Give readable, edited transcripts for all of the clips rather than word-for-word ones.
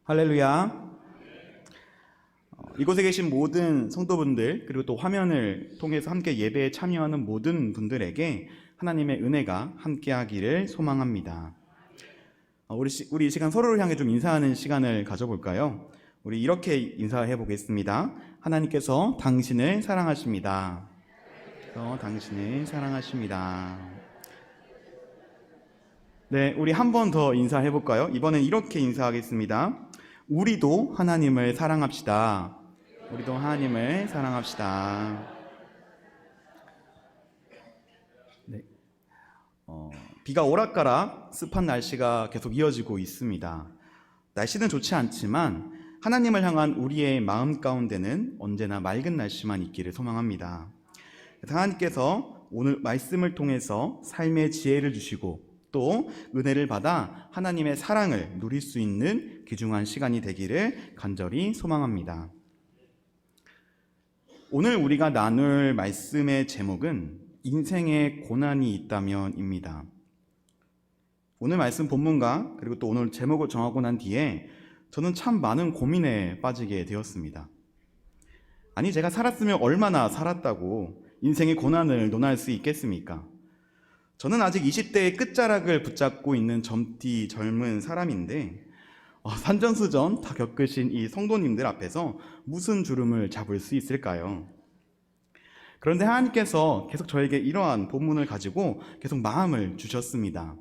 할렐루야. 이곳에 계신 모든 성도분들, 그리고 또 화면을 통해서 함께 예배에 참여하는 모든 분들에게 하나님의 은혜가 함께하기를 소망합니다. 우리 이 시간 서로를 향해 좀 인사하는 시간을 가져볼까요? 우리 이렇게 인사해 보겠습니다. 하나님께서 당신을 사랑하십니다. 당신을 사랑하십니다. 네, 우리 한 번 더 인사해 볼까요? 이번엔 이렇게 인사하겠습니다. 우리도 하나님을 사랑합시다. 우리도 하나님을 사랑합시다. 네. 비가 오락가락 습한 날씨가 계속 이어지고 있습니다. 날씨는 좋지 않지만 하나님을 향한 우리의 마음 가운데는 언제나 맑은 날씨만 있기를 소망합니다. 하나님께서 오늘 말씀을 통해서 삶의 지혜를 주시고 또 은혜를 받아 하나님의 사랑을 누릴 수 있는 귀중한 시간이 되기를 간절히 소망합니다. 오늘 우리가 나눌 말씀의 제목은 인생에 고난이 있다면입니다. 오늘 말씀 본문과 그리고 또 오늘 제목을 정하고 난 뒤에 저는 참 많은 고민에 빠지게 되었습니다. 아니, 제가 살았으면 얼마나 살았다고 인생의 고난을 논할 수 있겠습니까? 저는 아직 20대의 끝자락을 붙잡고 있는 젊디 젊은 사람인데 산전수전 다 겪으신 이 성도님들 앞에서 무슨 주름을 잡을 수 있을까요? 그런데 하나님께서 계속 저에게 이러한 본문을 가지고 계속 마음을 주셨습니다.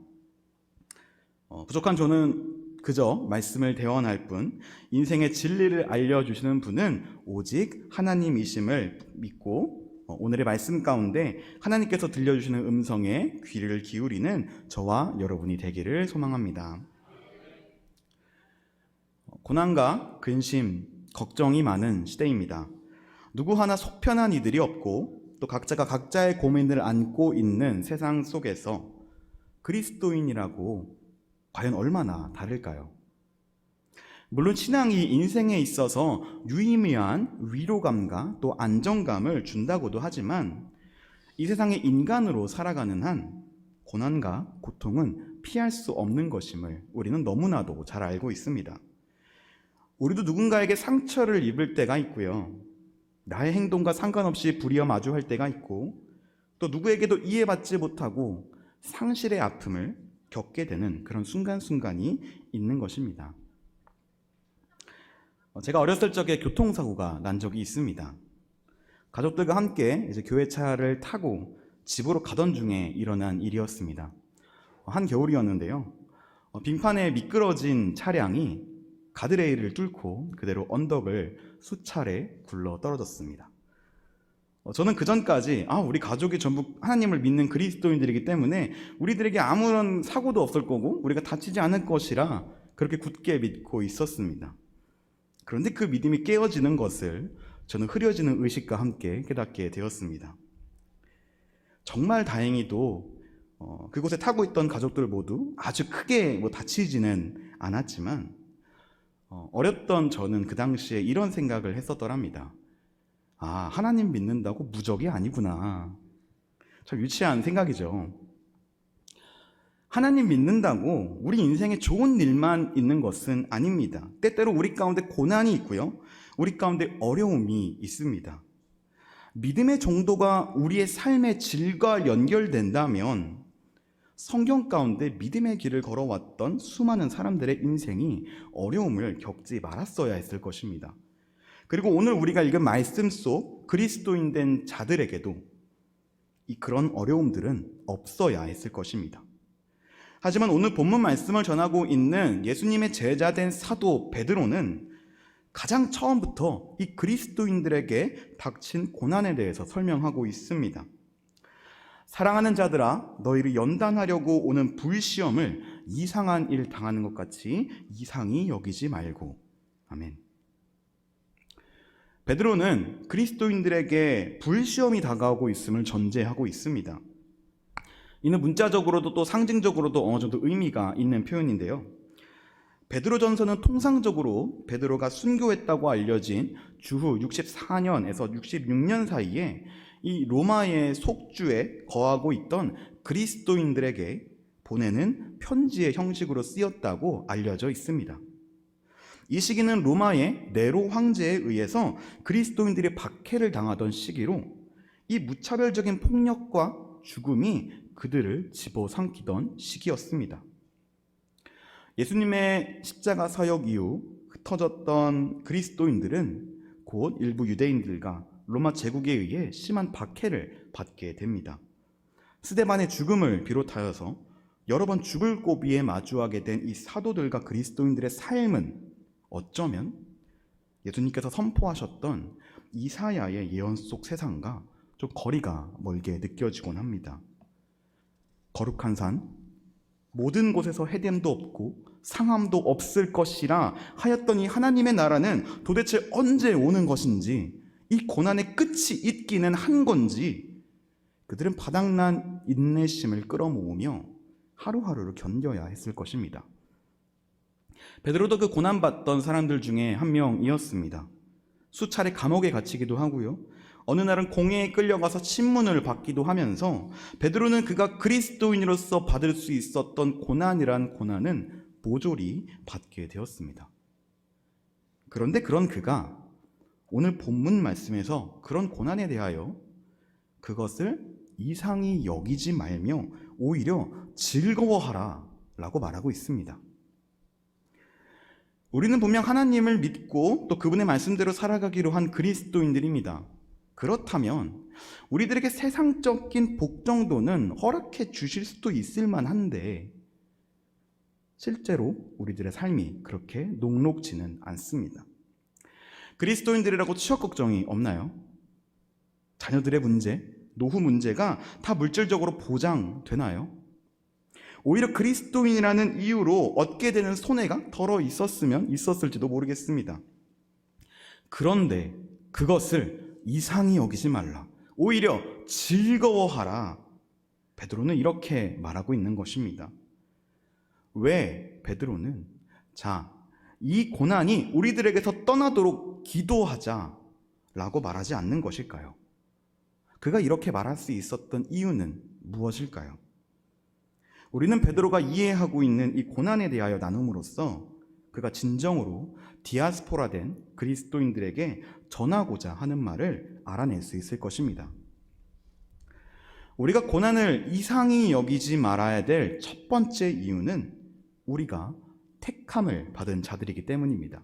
부족한 저는 그저 말씀을 대언할 뿐 인생의 진리를 알려주시는 분은 오직 하나님이심을 믿고 오늘의 말씀 가운데 하나님께서 들려주시는 음성에 귀를 기울이는 저와 여러분이 되기를 소망합니다. 고난과 근심, 걱정이 많은 시대입니다. 누구 하나 속편한 이들이 없고 또 각자가 각자의 고민을 안고 있는 세상 속에서 그리스도인이라고 과연 얼마나 다를까요? 물론 신앙이 인생에 있어서 유의미한 위로감과 또 안정감을 준다고도 하지만 이 세상의 인간으로 살아가는 한 고난과 고통은 피할 수 없는 것임을 우리는 너무나도 잘 알고 있습니다. 우리도 누군가에게 상처를 입을 때가 있고요. 나의 행동과 상관없이 불의와 마주할 때가 있고 또 누구에게도 이해받지 못하고 상실의 아픔을 겪게 되는 그런 순간순간이 있는 것입니다. 제가 어렸을 적에 교통사고가 난 적이 있습니다. 가족들과 함께 이제 교회차를 타고 집으로 가던 중에 일어난 일이었습니다. 한겨울이었는데요. 빙판에 미끄러진 차량이 가드레일을 뚫고 그대로 언덕을 수차례 굴러 떨어졌습니다. 저는 그전까지 우리 가족이 전부 하나님을 믿는 그리스도인들이기 때문에 우리들에게 아무런 사고도 없을 거고 우리가 다치지 않을 것이라 그렇게 굳게 믿고 있었습니다. 그런데 그 믿음이 깨어지는 것을 저는 흐려지는 의식과 함께 깨닫게 되었습니다. 정말 다행히도 그곳에 타고 있던 가족들 모두 아주 크게 다치지는 않았지만 어렸던 저는 그 당시에 이런 생각을 했었더랍니다. 하나님 믿는다고 무적이 아니구나. 참 유치한 생각이죠. 하나님 믿는다고 우리 인생에 좋은 일만 있는 것은 아닙니다. 때때로 우리 가운데 고난이 있고요. 우리 가운데 어려움이 있습니다. 믿음의 정도가 우리의 삶의 질과 연결된다면 성경 가운데 믿음의 길을 걸어왔던 수많은 사람들의 인생이 어려움을 겪지 말았어야 했을 것입니다. 그리고 오늘 우리가 읽은 말씀 속 그리스도인 된 자들에게도 그런 어려움들은 없어야 했을 것입니다. 하지만 오늘 본문 말씀을 전하고 있는 예수님의 제자된 사도 베드로는 가장 처음부터 이 그리스도인들에게 닥친 고난에 대해서 설명하고 있습니다. 사랑하는 자들아, 너희를 연단하려고 오는 불시험을 이상한 일 당하는 것 같이 이상히 여기지 말고. 아멘. 베드로는 그리스도인들에게 불시험이 다가오고 있음을 전제하고 있습니다. 이는 문자적으로도 또 상징적으로도 어느 정도 의미가 있는 표현인데요. 베드로전서는 통상적으로 베드로가 순교했다고 알려진 주후 64년에서 66년 사이에 이 로마의 속주에 거하고 있던 그리스도인들에게 보내는 편지의 형식으로 쓰였다고 알려져 있습니다. 이 시기는 로마의 네로 황제에 의해서 그리스도인들이 박해를 당하던 시기로 이 무차별적인 폭력과 죽음이 그들을 집어삼키던 시기였습니다. 예수님의 십자가 사역 이후 흩어졌던 그리스도인들은 곧 일부 유대인들과 로마 제국에 의해 심한 박해를 받게 됩니다. 스데반의 죽음을 비롯하여서 여러 번 죽을 고비에 마주하게 된 이 사도들과 그리스도인들의 삶은 어쩌면 예수님께서 선포하셨던 이사야의 예언 속 세상과 좀 거리가 멀게 느껴지곤 합니다. 거룩한 산, 모든 곳에서 해됨도 없고 상함도 없을 것이라 하였던 이 하나님의 나라는 도대체 언제 오는 것인지, 이 고난의 끝이 있기는 한 건지 그들은 바닥난 인내심을 끌어모으며 하루하루를 견뎌야 했을 것입니다. 베드로도 그 고난받던 사람들 중에 한 명이었습니다. 수차례 감옥에 갇히기도 하고요, 어느 날은 공회에 끌려가서 신문을 받기도 하면서 베드로는 그가 그리스도인으로서 받을 수 있었던 고난이란 고난은 모조리 받게 되었습니다. 그런데 그런 그가 오늘 본문 말씀에서 그런 고난에 대하여 그것을 이상히 여기지 말며 오히려 즐거워하라 라고 말하고 있습니다. 우리는 분명 하나님을 믿고 또 그분의 말씀대로 살아가기로 한 그리스도인들입니다. 그렇다면 우리들에게 세상적인 복 정도는 허락해 주실 수도 있을 만한데 실제로 우리들의 삶이 그렇게 녹록지는 않습니다. 그리스도인들이라고 취업 걱정이 없나요? 자녀들의 문제, 노후 문제가 다 물질적으로 보장되나요? 오히려 그리스도인이라는 이유로 얻게 되는 손해가 덜어 있었을지도 모르겠습니다. 그런데 그것을 이상히 여기지 말라, 오히려 즐거워하라, 베드로는 이렇게 말하고 있는 것입니다. 왜 베드로는 이 고난이 우리들에게서 떠나도록 기도하자라고 말하지 않는 것일까요? 그가 이렇게 말할 수 있었던 이유는 무엇일까요? 우리는 베드로가 이해하고 있는 이 고난에 대하여 나눔으로써 그가 진정으로 디아스포라된 그리스도인들에게 전하고자 하는 말을 알아낼 수 있을 것입니다. 우리가 고난을 이상히 여기지 말아야 될 첫 번째 이유는 우리가 택함을 받은 자들이기 때문입니다.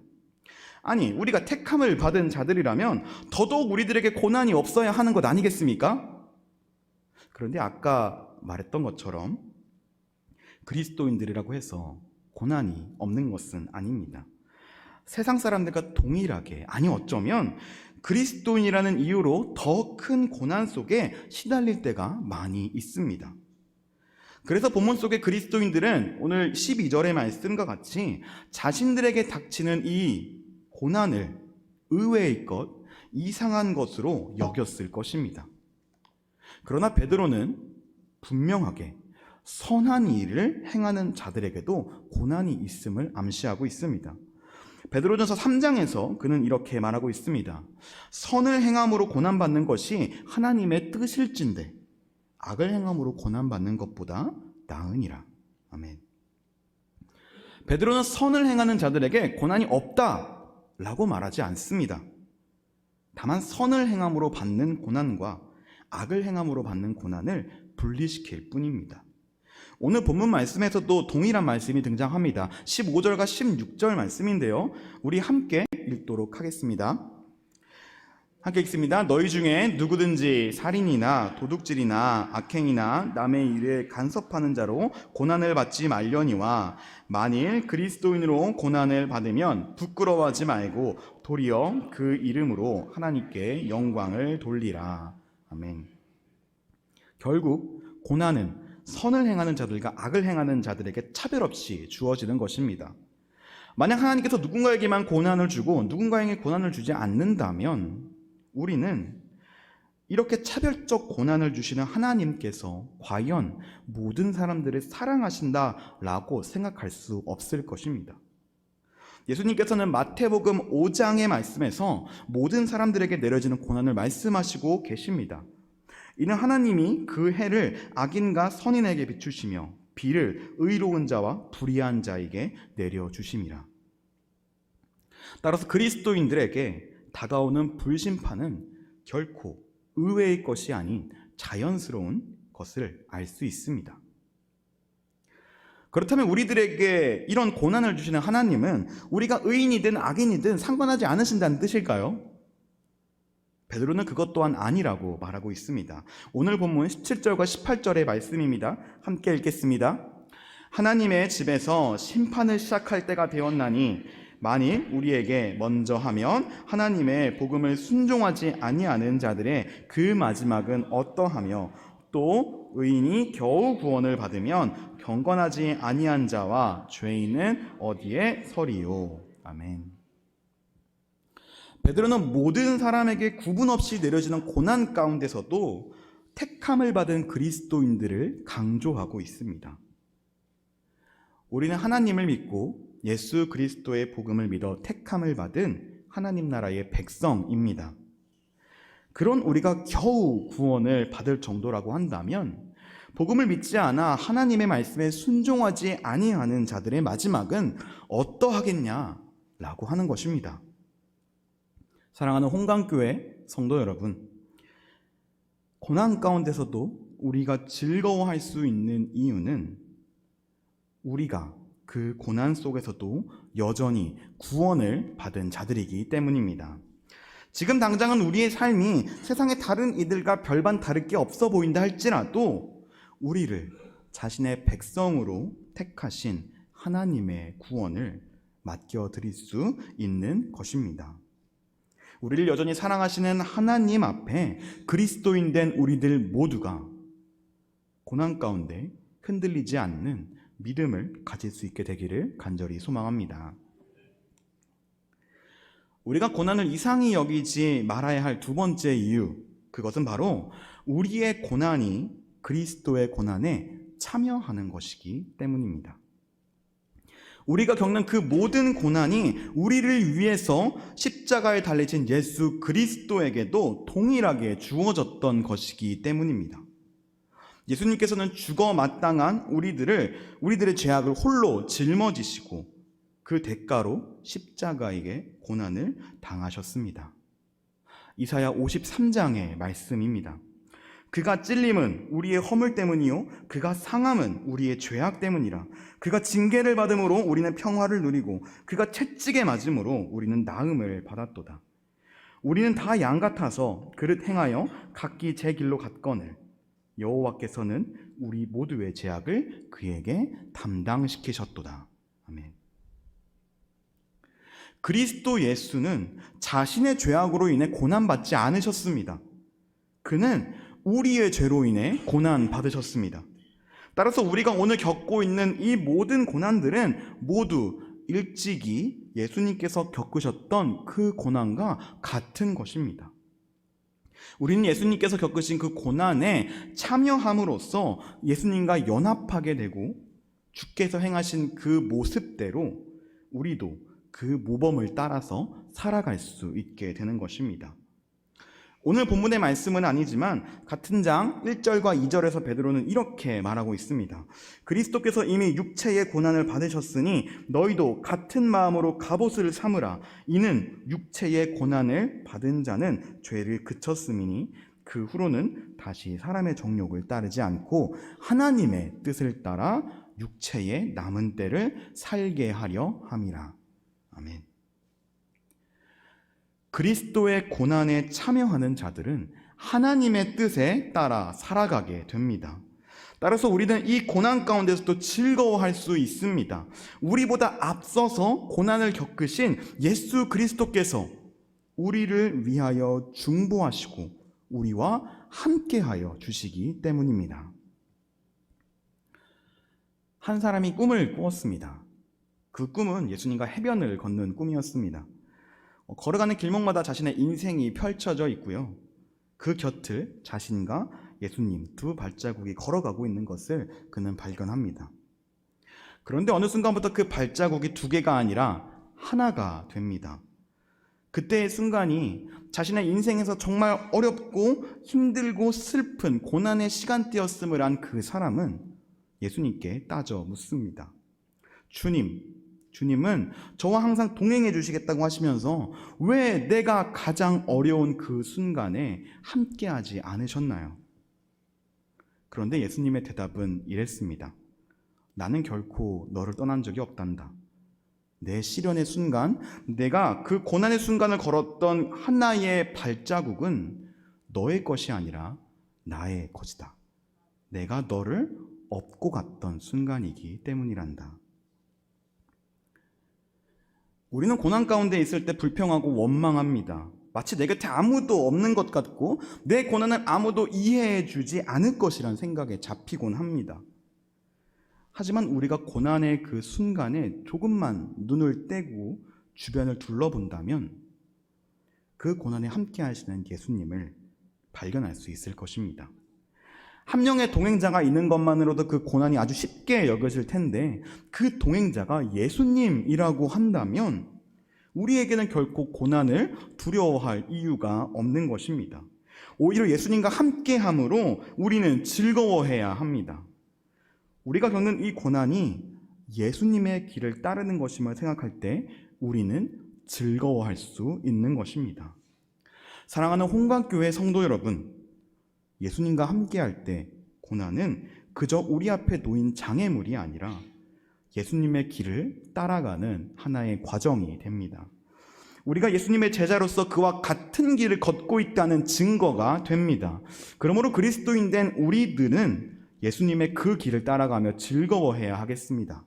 아니, 우리가 택함을 받은 자들이라면 더더욱 우리들에게 고난이 없어야 하는 것 아니겠습니까? 그런데 아까 말했던 것처럼 그리스도인들이라고 해서 고난이 없는 것은 아닙니다. 세상 사람들과 동일하게, 아니 어쩌면 그리스도인이라는 이유로 더 큰 고난 속에 시달릴 때가 많이 있습니다. 그래서 본문 속의 그리스도인들은 오늘 12절의 말씀과 같이 자신들에게 닥치는 이 고난을 의외의 것, 이상한 것으로 여겼을 것입니다. 그러나 베드로는 분명하게 선한 일을 행하는 자들에게도 고난이 있음을 암시하고 있습니다. 베드로전서 3장에서 그는 이렇게 말하고 있습니다. 선을 행함으로 고난받는 것이 하나님의 뜻일진데 악을 행함으로 고난받는 것보다 나으니라. 아멘. 베드로는 선을 행하는 자들에게 고난이 없다라고 말하지 않습니다. 다만 선을 행함으로 받는 고난과 악을 행함으로 받는 고난을 분리시킬 뿐입니다. 오늘 본문 말씀에서도 동일한 말씀이 등장합니다. 15절과 16절 말씀인데요, 우리 함께 읽도록 하겠습니다. 함께 읽습니다. 너희 중에 누구든지 살인이나 도둑질이나 악행이나 남의 일에 간섭하는 자로 고난을 받지 말려니와 만일 그리스도인으로 고난을 받으면 부끄러워하지 말고 도리어 그 이름으로 하나님께 영광을 돌리라. 아멘. 결국 고난은 선을 행하는 자들과 악을 행하는 자들에게 차별 없이 주어지는 것입니다. 만약 하나님께서 누군가에게만 고난을 주고 누군가에게 고난을 주지 않는다면 우리는 이렇게 차별적 고난을 주시는 하나님께서 과연 모든 사람들을 사랑하신다라고 생각할 수 없을 것입니다. 예수님께서는 마태복음 5장의 말씀에서 모든 사람들에게 내려지는 고난을 말씀하시고 계십니다. 이는 하나님이 그 해를 악인과 선인에게 비추시며 비를 의로운 자와 불의한 자에게 내려주심이라. 따라서 그리스도인들에게 다가오는 불심판은 결코 의외의 것이 아닌 자연스러운 것을 알 수 있습니다. 그렇다면 우리들에게 이런 고난을 주시는 하나님은 우리가 의인이든 악인이든 상관하지 않으신다는 뜻일까요? 베드로는 그것 또한 아니라고 말하고 있습니다. 오늘 본문 17절과 18절의 말씀입니다. 함께 읽겠습니다. 하나님의 집에서 심판을 시작할 때가 되었나니 만일 우리에게 먼저 하면 하나님의 복음을 순종하지 아니하는 자들의 그 마지막은 어떠하며 또 의인이 겨우 구원을 받으면 경건하지 아니한 자와 죄인은 어디에 서리요. 아멘. 베드로는 모든 사람에게 구분 없이 내려지는 고난 가운데서도 택함을 받은 그리스도인들을 강조하고 있습니다. 우리는 하나님을 믿고 예수 그리스도의 복음을 믿어 택함을 받은 하나님 나라의 백성입니다. 그런 우리가 겨우 구원을 받을 정도라고 한다면 복음을 믿지 않아 하나님의 말씀에 순종하지 아니하는 자들의 마지막은 어떠하겠냐라고 하는 것입니다. 사랑하는 홍강교회 성도 여러분, 고난 가운데서도 우리가 즐거워할 수 있는 이유는 우리가 그 고난 속에서도 여전히 구원을 받은 자들이기 때문입니다. 지금 당장은 우리의 삶이 세상의 다른 이들과 별반 다를 게 없어 보인다 할지라도 우리를 자신의 백성으로 택하신 하나님의 구원을 맡겨드릴 수 있는 것입니다. 우리를 여전히 사랑하시는 하나님 앞에 그리스도인 된 우리들 모두가 고난 가운데 흔들리지 않는 믿음을 가질 수 있게 되기를 간절히 소망합니다. 우리가 고난을 이상히 여기지 말아야 할 두 번째 이유, 그것은 바로 우리의 고난이 그리스도의 고난에 참여하는 것이기 때문입니다. 우리가 겪는 그 모든 고난이 우리를 위해서 십자가에 달리신 예수 그리스도에게도 동일하게 주어졌던 것이기 때문입니다. 예수님께서는 죽어 마땅한 우리들의 죄악을 홀로 짊어지시고 그 대가로 십자가에게 고난을 당하셨습니다. 이사야 53장의 말씀입니다. 그가 찔림은 우리의 허물 때문이요 그가 상함은 우리의 죄악 때문이라. 그가 징계를 받음으로 우리는 평화를 누리고 그가 채찍에 맞음으로 우리는 나음을 받았도다. 우리는 다 양 같아서 그릇 행하여 각기 제 길로 갔거늘 여호와께서는 우리 모두의 죄악을 그에게 담당시키셨도다. 아멘. 그리스도 예수는 자신의 죄악으로 인해 고난받지 않으셨습니다. 그는 우리의 죄로 인해 고난받으셨습니다. 따라서 우리가 오늘 겪고 있는 이 모든 고난들은 모두 일찍이 예수님께서 겪으셨던 그 고난과 같은 것입니다. 우리는 예수님께서 겪으신 그 고난에 참여함으로써 예수님과 연합하게 되고 주께서 행하신 그 모습대로 우리도 그 모범을 따라서 살아갈 수 있게 되는 것입니다. 오늘 본문의 말씀은 아니지만 같은 장 1절과 2절에서 베드로는 이렇게 말하고 있습니다. 그리스도께서 이미 육체의 고난을 받으셨으니 너희도 같은 마음으로 갑옷을 삼으라. 이는 육체의 고난을 받은 자는 죄를 그쳤음이니 그 후로는 다시 사람의 정욕을 따르지 않고 하나님의 뜻을 따라 육체의 남은 때를 살게 하려 함이라. 아멘. 그리스도의 고난에 참여하는 자들은 하나님의 뜻에 따라 살아가게 됩니다. 따라서 우리는 이 고난 가운데서도 즐거워할 수 있습니다. 우리보다 앞서서 고난을 겪으신 예수 그리스도께서 우리를 위하여 중보하시고 우리와 함께하여 주시기 때문입니다. 한 사람이 꿈을 꾸었습니다. 그 꿈은 예수님과 해변을 걷는 꿈이었습니다. 걸어가는 길목마다 자신의 인생이 펼쳐져 있고요. 그 곁을 자신과 예수님 두 발자국이 걸어가고 있는 것을 그는 발견합니다. 그런데 어느 순간부터 그 발자국이 두 개가 아니라 하나가 됩니다. 그때의 순간이 자신의 인생에서 정말 어렵고 힘들고 슬픈 고난의 시간대였음을 안 그 사람은 예수님께 따져 묻습니다. 주님, 주님은 저와 항상 동행해 주시겠다고 하시면서 왜 내가 가장 어려운 그 순간에 함께하지 않으셨나요? 그런데 예수님의 대답은 이랬습니다. 나는 결코 너를 떠난 적이 없단다. 내 시련의 순간, 내가 그 고난의 순간을 걸었던 하나의 발자국은 너의 것이 아니라 나의 것이다. 내가 너를 업고 갔던 순간이기 때문이란다. 우리는 고난 가운데 있을 때 불평하고 원망합니다. 마치 내 곁에 아무도 없는 것 같고 내 고난을 아무도 이해해 주지 않을 것이란 생각에 잡히곤 합니다. 하지만 우리가 고난의 그 순간에 조금만 눈을 떼고 주변을 둘러본다면 그 고난에 함께 하시는 예수님을 발견할 수 있을 것입니다. 한 명의 동행자가 있는 것만으로도 그 고난이 아주 쉽게 여겨질 텐데 그 동행자가 예수님이라고 한다면 우리에게는 결코 고난을 두려워할 이유가 없는 것입니다. 오히려 예수님과 함께함으로 우리는 즐거워해야 합니다. 우리가 겪는 이 고난이 예수님의 길을 따르는 것임을 생각할 때 우리는 즐거워할 수 있는 것입니다. 사랑하는 홍각교회 성도 여러분, 예수님과 함께할 때 고난은 그저 우리 앞에 놓인 장애물이 아니라 예수님의 길을 따라가는 하나의 과정이 됩니다. 우리가 예수님의 제자로서 그와 같은 길을 걷고 있다는 증거가 됩니다. 그러므로 그리스도인 된 우리들은 예수님의 그 길을 따라가며 즐거워해야 하겠습니다.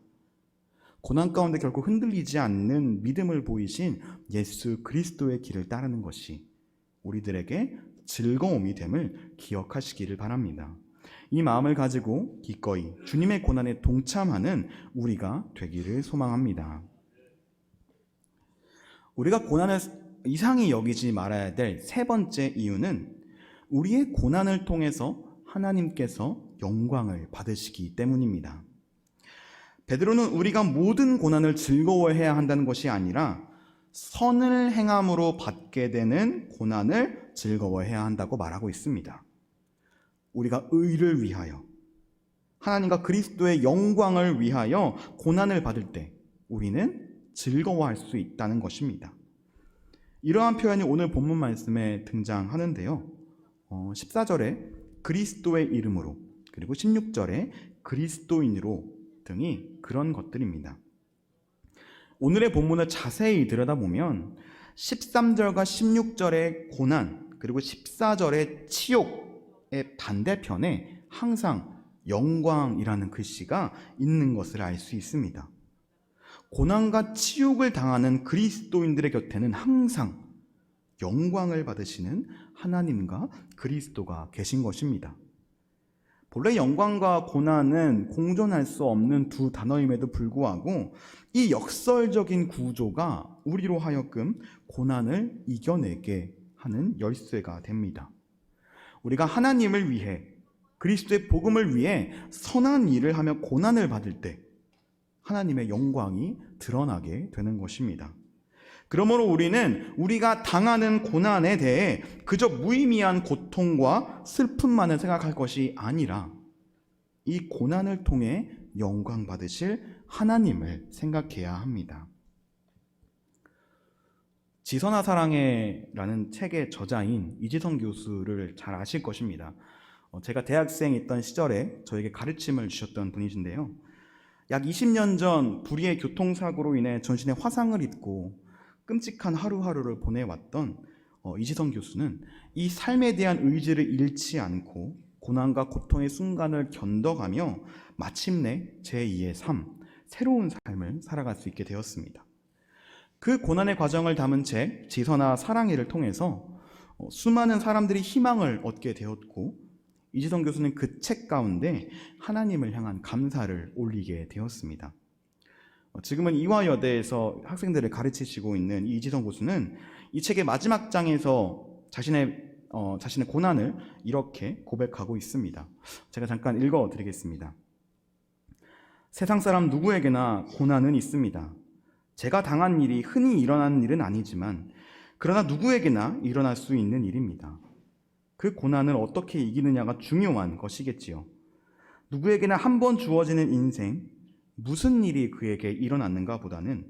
고난 가운데 결코 흔들리지 않는 믿음을 보이신 예수 그리스도의 길을 따르는 것이 우리들에게 즐거움이 됨을 기억하시기를 바랍니다. 이 마음을 가지고 기꺼이 주님의 고난에 동참하는 우리가 되기를 소망합니다. 우리가 고난을 이상히 여기지 말아야 될 세 번째 이유는 우리의 고난을 통해서 하나님께서 영광을 받으시기 때문입니다. 베드로는 우리가 모든 고난을 즐거워해야 한다는 것이 아니라 선을 행함으로 받게 되는 고난을 즐거워해야 한다고 말하고 있습니다. 우리가 의를 위하여 하나님과 그리스도의 영광을 위하여 고난을 받을 때 우리는 즐거워할 수 있다는 것입니다. 이러한 표현이 오늘 본문 말씀에 등장하는데요. 14절에 그리스도의 이름으로 그리고 16절에 그리스도인으로 등이 그런 것들입니다. 오늘의 본문을 자세히 들여다보면 13절과 16절의 고난 그리고 14절의 치욕의 반대편에 항상 영광이라는 글씨가 있는 것을 알 수 있습니다. 고난과 치욕을 당하는 그리스도인들의 곁에는 항상 영광을 받으시는 하나님과 그리스도가 계신 것입니다. 본래 영광과 고난은 공존할 수 없는 두 단어임에도 불구하고 이 역설적인 구조가 우리로 하여금 고난을 이겨내게 하는 열쇠가 됩니다. 우리가 하나님을 위해 그리스도의 복음을 위해 선한 일을 하며 고난을 받을 때 하나님의 영광이 드러나게 되는 것입니다. 그러므로 우리는 우리가 당하는 고난에 대해 그저 무의미한 고통과 슬픔만을 생각할 것이 아니라 이 고난을 통해 영광 받으실 하나님을 생각해야 합니다. 지선아 사랑해라는 책의 저자인 이지성 교수를 잘 아실 것입니다. 제가 대학생 있던 시절에 저에게 가르침을 주셨던 분이신데요. 약 20년 전 불의의 교통사고로 인해 전신에 화상을 입고 끔찍한 하루하루를 보내왔던 이지성 교수는 이 삶에 대한 의지를 잃지 않고 고난과 고통의 순간을 견뎌가며 마침내 제2의 삶, 새로운 삶을 살아갈 수 있게 되었습니다. 그 고난의 과정을 담은 책 지선아 사랑해를 통해서 수많은 사람들이 희망을 얻게 되었고 이지성 교수는 그 책 가운데 하나님을 향한 감사를 올리게 되었습니다. 지금은 이화여대에서 학생들을 가르치시고 있는 이지성 교수는 이 책의 마지막 장에서 자신의 고난을 이렇게 고백하고 있습니다. 제가 잠깐 읽어드리겠습니다. 세상 사람 누구에게나 고난은 있습니다. 제가 당한 일이 흔히 일어나는 일은 아니지만 그러나 누구에게나 일어날 수 있는 일입니다. 그 고난을 어떻게 이기느냐가 중요한 것이겠지요. 누구에게나 한 번 주어지는 인생, 무슨 일이 그에게 일어났는가 보다는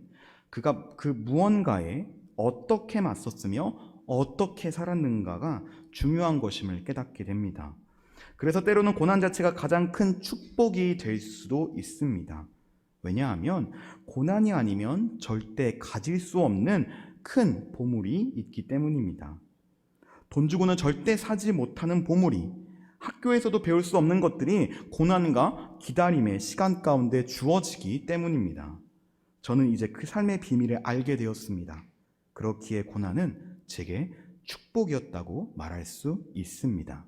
그가 그 무언가에 어떻게 맞섰으며 어떻게 살았는가가 중요한 것임을 깨닫게 됩니다. 그래서 때로는 고난 자체가 가장 큰 축복이 될 수도 있습니다. 왜냐하면 고난이 아니면 절대 가질 수 없는 큰 보물이 있기 때문입니다. 돈 주고는 절대 사지 못하는 보물이, 학교에서도 배울 수 없는 것들이 고난과 기다림의 시간 가운데 주어지기 때문입니다. 저는 이제 그 삶의 비밀을 알게 되었습니다. 그렇기에 고난은 제게 축복이었다고 말할 수 있습니다.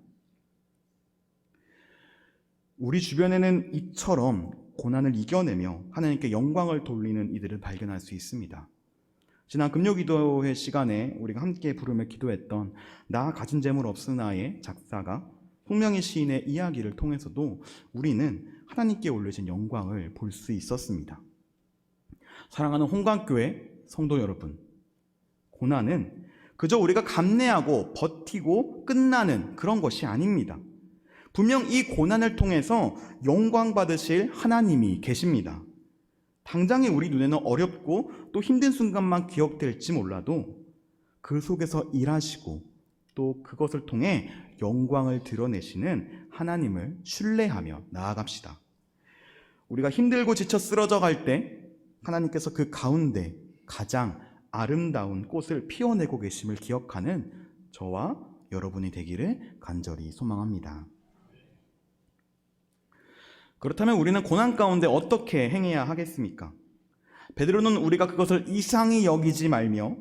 우리 주변에는 이처럼 고난을 이겨내며 하나님께 영광을 돌리는 이들을 발견할 수 있습니다. 지난 금요기도회 시간에 우리가 함께 부르며 기도했던 나 가진 재물 없으나의 작사가 홍명희 시인의 이야기를 통해서도 우리는 하나님께 올려진 영광을 볼 수 있었습니다. 사랑하는 홍광교회 성도 여러분, 고난은 그저 우리가 감내하고 버티고 끝나는 그런 것이 아닙니다. 분명 이 고난을 통해서 영광 받으실 하나님이 계십니다. 당장에 우리 눈에는 어렵고 또 힘든 순간만 기억될지 몰라도 그 속에서 일하시고 또 그것을 통해 영광을 드러내시는 하나님을 신뢰하며 나아갑시다. 우리가 힘들고 지쳐 쓰러져 갈 때 하나님께서 그 가운데 가장 아름다운 꽃을 피워내고 계심을 기억하는 저와 여러분이 되기를 간절히 소망합니다. 그렇다면 우리는 고난 가운데 어떻게 행해야 하겠습니까? 베드로는 우리가 그것을 이상히 여기지 말며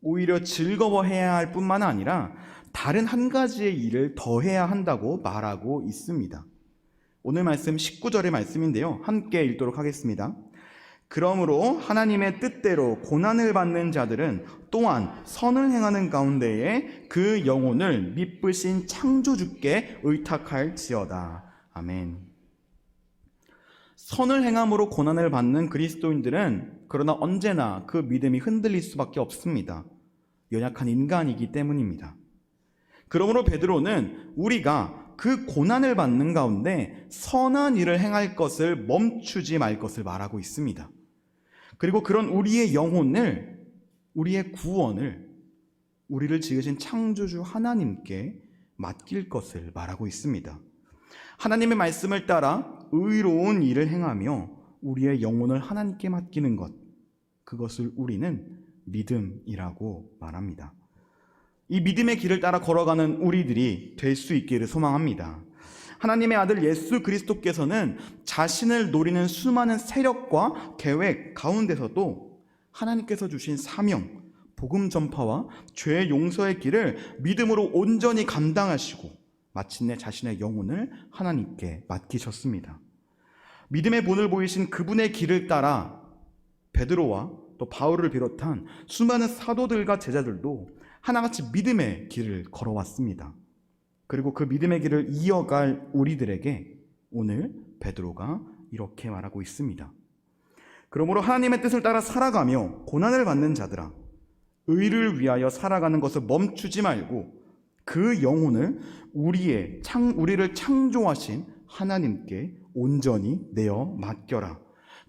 오히려 즐거워해야 할 뿐만 아니라 다른 한 가지의 일을 더 해야 한다고 말하고 있습니다. 오늘 말씀 19절의 말씀인데요. 함께 읽도록 하겠습니다. 그러므로 하나님의 뜻대로 고난을 받는 자들은 또한 선을 행하는 가운데에 그 영혼을 미쁘신 창조주께 의탁할지어다. 아멘. 선을 행함으로 고난을 받는 그리스도인들은 그러나 언제나 그 믿음이 흔들릴 수밖에 없습니다. 연약한 인간이기 때문입니다. 그러므로 베드로는 우리가 그 고난을 받는 가운데 선한 일을 행할 것을 멈추지 말 것을 말하고 있습니다. 그리고 그런 우리의 영혼을, 우리의 구원을 우리를 지으신 창조주 하나님께 맡길 것을 말하고 있습니다. 하나님의 말씀을 따라 의로운 일을 행하며 우리의 영혼을 하나님께 맡기는 것, 그것을 우리는 믿음이라고 말합니다. 이 믿음의 길을 따라 걸어가는 우리들이 될 수 있기를 소망합니다. 하나님의 아들 예수 그리스도께서는 자신을 노리는 수많은 세력과 계획 가운데서도 하나님께서 주신 사명, 복음 전파와 죄 용서의 길을 믿음으로 온전히 감당하시고 마침내 자신의 영혼을 하나님께 맡기셨습니다. 믿음의 본을 보이신 그분의 길을 따라 베드로와 또 바울을 비롯한 수많은 사도들과 제자들도 하나같이 믿음의 길을 걸어왔습니다. 그리고 그 믿음의 길을 이어갈 우리들에게 오늘 베드로가 이렇게 말하고 있습니다. 그러므로 하나님의 뜻을 따라 살아가며 고난을 받는 자들아, 의를 위하여 살아가는 것을 멈추지 말고 그 영혼을 우리를 창조하신 하나님께 온전히 내어 맡겨라.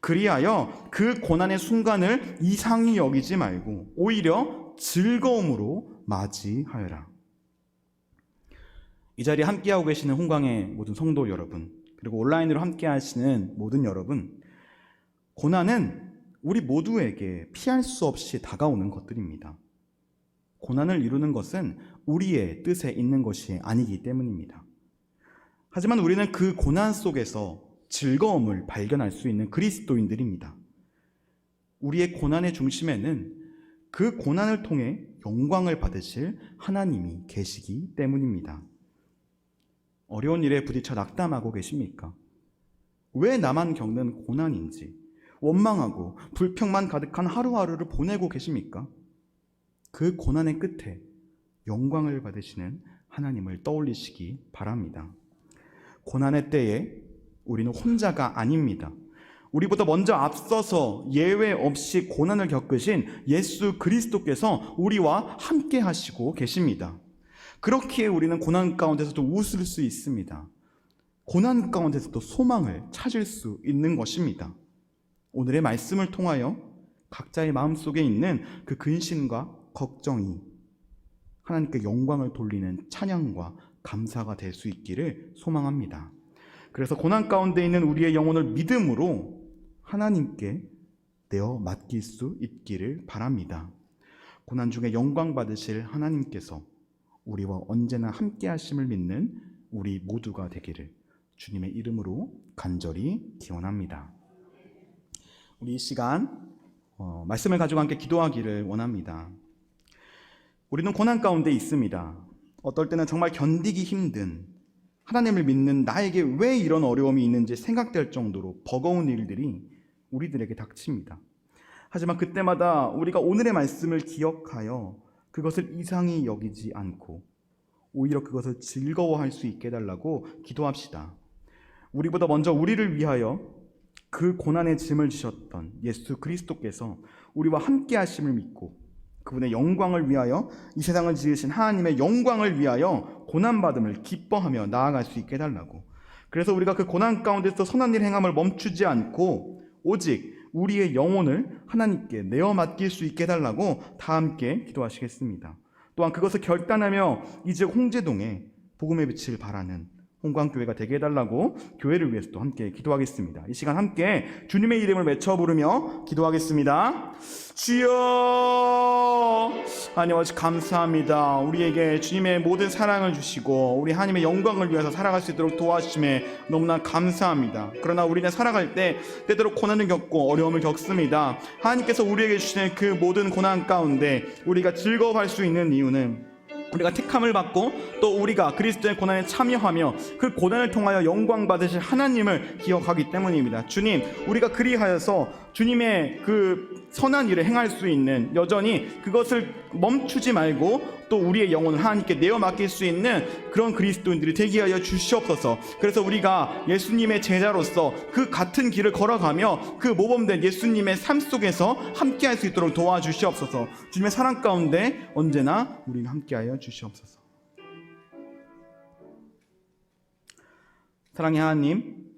그리하여 그 고난의 순간을 이상히 여기지 말고 오히려 즐거움으로 맞이하여라. 이 자리에 함께하고 계시는 홍광의 모든 성도 여러분, 그리고 온라인으로 함께하시는 모든 여러분, 고난은 우리 모두에게 피할 수 없이 다가오는 것들입니다. 고난을 이루는 것은 우리의 뜻에 있는 것이 아니기 때문입니다. 하지만 우리는 그 고난 속에서 즐거움을 발견할 수 있는 그리스도인들입니다. 우리의 고난의 중심에는 그 고난을 통해 영광을 받으실 하나님이 계시기 때문입니다. 어려운 일에 부딪혀 낙담하고 계십니까? 왜 나만 겪는 고난인지 원망하고 불평만 가득한 하루하루를 보내고 계십니까? 그 고난의 끝에 영광을 받으시는 하나님을 떠올리시기 바랍니다. 고난의 때에 우리는 혼자가 아닙니다. 우리보다 먼저 앞서서 예외 없이 고난을 겪으신 예수 그리스도께서 우리와 함께 하시고 계십니다. 그렇기에 우리는 고난 가운데서도 웃을 수 있습니다. 고난 가운데서도 소망을 찾을 수 있는 것입니다. 오늘의 말씀을 통하여 각자의 마음속에 있는 그 근심과 걱정이 하나님께 영광을 돌리는 찬양과 감사가 될 수 있기를 소망합니다. 그래서 고난 가운데 있는 우리의 영혼을 믿음으로 하나님께 내어 맡길 수 있기를 바랍니다. 고난 중에 영광 받으실 하나님께서 우리와 언제나 함께 하심을 믿는 우리 모두가 되기를 주님의 이름으로 간절히 기원합니다. 우리 이 시간 말씀을 가지고 함께 기도하기를 원합니다. 우리는 고난 가운데 있습니다. 어떨 때는 정말 견디기 힘든, 하나님을 믿는 나에게 왜 이런 어려움이 있는지 생각될 정도로 버거운 일들이 우리들에게 닥칩니다. 하지만 그때마다 우리가 오늘의 말씀을 기억하여 그것을 이상히 여기지 않고 오히려 그것을 즐거워할 수 있게 해달라고 기도합시다. 우리보다 먼저 우리를 위하여 그 고난의 짐을 지셨던 예수 그리스도께서 우리와 함께 하심을 믿고 그분의 영광을 위하여 이 세상을 지으신 하나님의 영광을 위하여 고난받음을 기뻐하며 나아갈 수 있게 해달라고. 그래서 우리가 그 고난 가운데서 선한 일 행함을 멈추지 않고 오직 우리의 영혼을 하나님께 내어 맡길 수 있게 해달라고 다 함께 기도하시겠습니다. 또한 그것을 결단하며 이제 홍제동에 복음의 빛을 발하는 홍광교회가 되게 해달라고 교회를 위해서도 함께 기도하겠습니다. 이 시간 함께 주님의 이름을 외쳐 부르며 기도하겠습니다. 주여, 하나님 아버지 감사합니다. 우리에게 주님의 모든 사랑을 주시고 우리 하나님의 영광을 위해서 살아갈 수 있도록 도와주심에 너무나 감사합니다. 그러나 우리는 살아갈 때 때때로 고난을 겪고 어려움을 겪습니다. 하나님께서 우리에게 주시는 그 모든 고난 가운데 우리가 즐거워할 수 있는 이유는 우리가 택함을 받고 또 우리가 그리스도의 고난에 참여하며 그 고난을 통하여 영광 받으실 하나님을 기억하기 때문입니다. 주님, 우리가 그리하여서 주님의 그 선한 일을 행할 수 있는 여전히 그것을 멈추지 말고 또 우리의 영혼을 하나님께 내어 맡길 수 있는 그런 그리스도인들이 되게 하여 주시옵소서. 그래서 우리가 예수님의 제자로서 그 같은 길을 걸어가며 그 모범된 예수님의 삶 속에서 함께할 수 있도록 도와주시옵소서. 주님의 사랑 가운데 언제나 우리는 함께하여 주시옵소서. 사랑의 하나님,